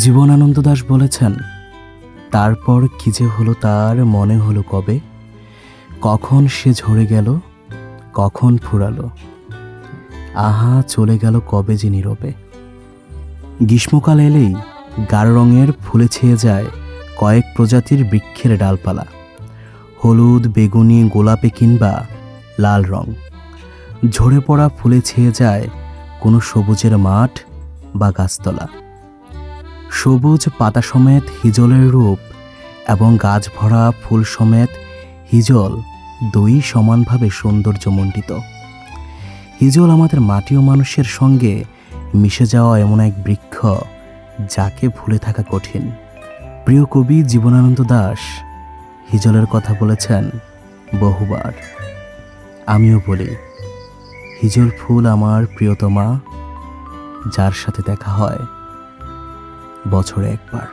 জীবনানন্দ দাশ বলেছেন, তারপর কি যে হলো তার মনে হলো কবে, কখন সে ঝরে গেল, কখন ফুরালো, আহা চলে গেল কবে যে নীরবে। গ্রীষ্মকাল এলেই গাঢ় রঙের ফুলে ছেয়ে যায় কয়েক প্রজাতির বৃক্ষের ডালপালা, হলুদ, বেগুনি, গোলাপে কিংবা লাল রং। ঝরে পড়া ফুলে ছেয়ে যায় কোনো সবুজের মাঠ বা গাছতলা। সবুজ পাতা সমেত হিজলের রূপ এবং গাছ ভরা ফুল সমেত হিজল দুই সমানভাবে সৌন্দর্যমণ্ডিত। হিজল আমাদের মাটি ও মানুষের সঙ্গে মিশে যাওয়া এমন এক বৃক্ষ যাকে ভুলে থাকা কঠিন। প্রিয় কবি জীবনানন্দ দাশ হিজলের কথা বলেছেন বহুবার। আমিও বলি, হিজল ফুল আমার প্রিয়তমা, যার সাথে দেখা হয় বছরে একবার।